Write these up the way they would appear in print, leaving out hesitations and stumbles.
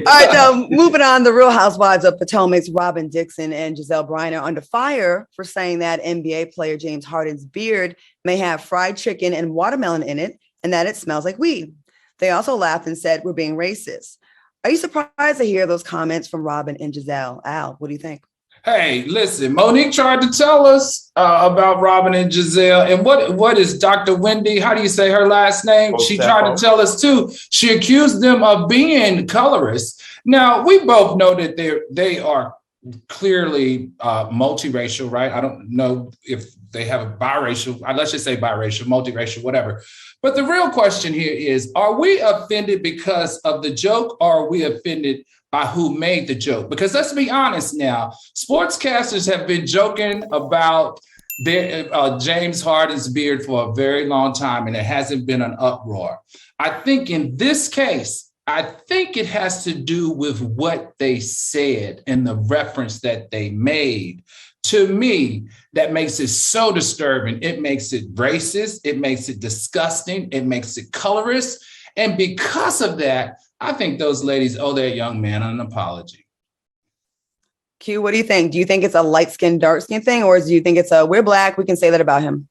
right, now moving on. The Real Housewives of Potomac's Robyn Dixon and Gizelle Bryant are under fire for saying that NBA player James Harden's beard may have fried chicken and watermelon in it and that it smells like weed. They also laughed and said, "We're being racist." Are you surprised to hear those comments from Robyn and Gizelle? Al, what do you think? Hey, listen, Monique tried to tell us about Robyn and Gizelle. And what is Dr. Wendy? How do you say her last name? She tried to tell us too. She accused them of being colorists. Now, we both know that they are clearly multiracial, right? I don't know if they have a biracial, let's just say biracial, multiracial, whatever. But the real question here is, are we offended because of the joke, or are we offended by who made the joke? Because let's be honest now, sportscasters have been joking about James Harden's beard for a very long time, and it hasn't been an uproar. I think in this case, I think it has to do with what they said and the reference that they made. To me, that makes it so disturbing. It makes it racist. It makes it disgusting. It makes it colorist. And because of that, I think those ladies owe their young man an apology. Q, what do you think? Do you think it's a light skin, dark skin thing, or do you think it's we're black, we can say that about him?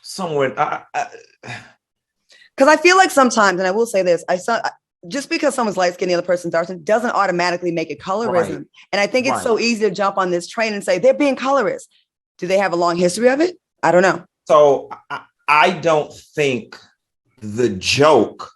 Somewhere, because I feel like sometimes, and I will say this, just because someone's light skin, the other person's dark skin, doesn't automatically make it colorism. Right. And I think it's so easy to jump on this train and say they're being colorist. Do they have a long history of it? I don't know. So I don't think the joke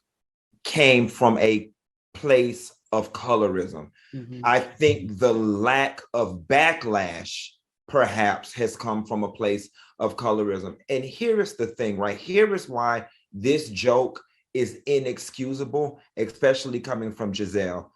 came from a place of colorism. Mm-hmm. I think the lack of backlash perhaps has come from a place of colorism. And here is the thing, right? Here is why this joke is inexcusable, especially coming from Gizelle.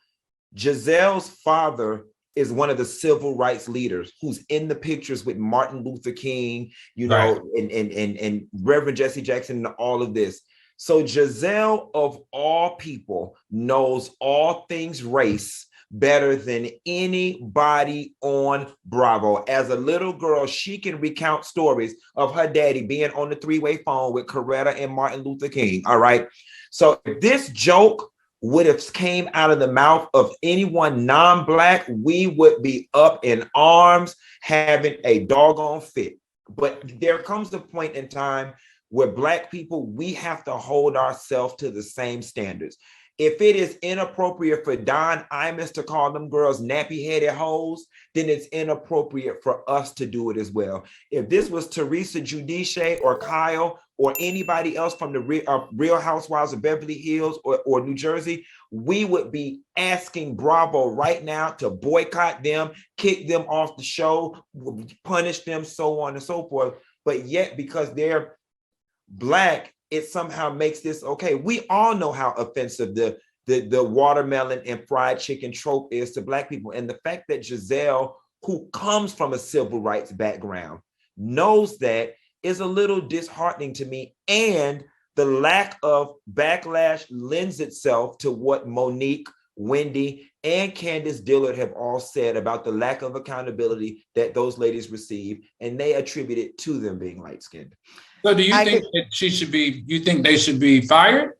Gizelle's father is one of the civil rights leaders who's in the pictures with Martin Luther King, right, and Reverend Jesse Jackson and all of this. So Gizelle, of all people, knows all things race better than anybody on Bravo. As a little girl, she can recount stories of her daddy being on the three-way phone with Coretta and Martin Luther King, all right? So if this joke would have came out of the mouth of anyone non-Black, we would be up in arms having a doggone fit. But there comes a point in time where Black people, we have to hold ourselves to the same standards. If it is inappropriate for Don Imus to call them girls nappy-headed hoes, then it's inappropriate for us to do it as well. If this was Teresa Giudice or Kyle or anybody else from the Real Housewives of Beverly Hills or New Jersey, we would be asking Bravo right now to boycott them, kick them off the show, punish them, so on and so forth. But yet, because they're Black, it somehow makes this okay. We all know how offensive the watermelon and fried chicken trope is to Black people. And the fact that Gizelle, who comes from a civil rights background, knows that is a little disheartening to me. And the lack of backlash lends itself to what Monique, Wendy, and Candace Dillard have all said about the lack of accountability that those ladies receive, and they attribute it to them being light-skinned. So do you think that you think they should be fired?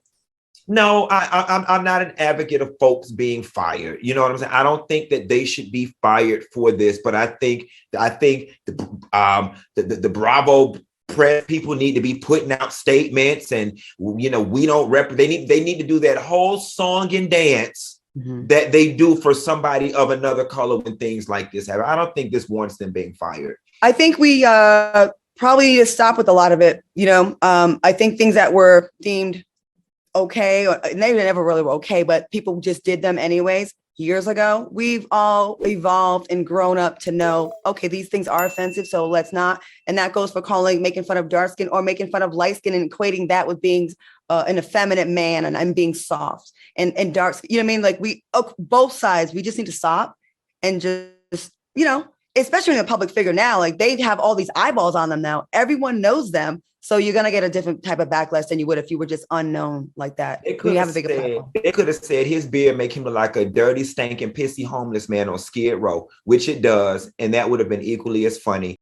No, I'm not an advocate of folks being fired. You know what I'm saying? I don't think that they should be fired for this, but I think the Bravo press people need to be putting out statements, and we don't they need to do that whole song and dance that they do for somebody of another color when things like this happen. I don't think this warrants them being fired. I think we probably need to stop with a lot of it. I think things that were deemed okay, or they never really were okay, but people just did them anyways years ago. We've all evolved and grown up to know, okay, these things are offensive, so let's not. And that goes for making fun of dark skin or making fun of light skin and equating that with being an effeminate man and being soft and dark skin. You know what I mean? Like both sides, we just need to stop and just, especially in a public figure now, like they have all these eyeballs on them now. Everyone knows them. So you're going to get a different type of backlash than you would if you were just unknown like that. They could have said his beard make him look like a dirty, stinking, pissy homeless man on Skid Row, which it does. And that would have been equally as funny.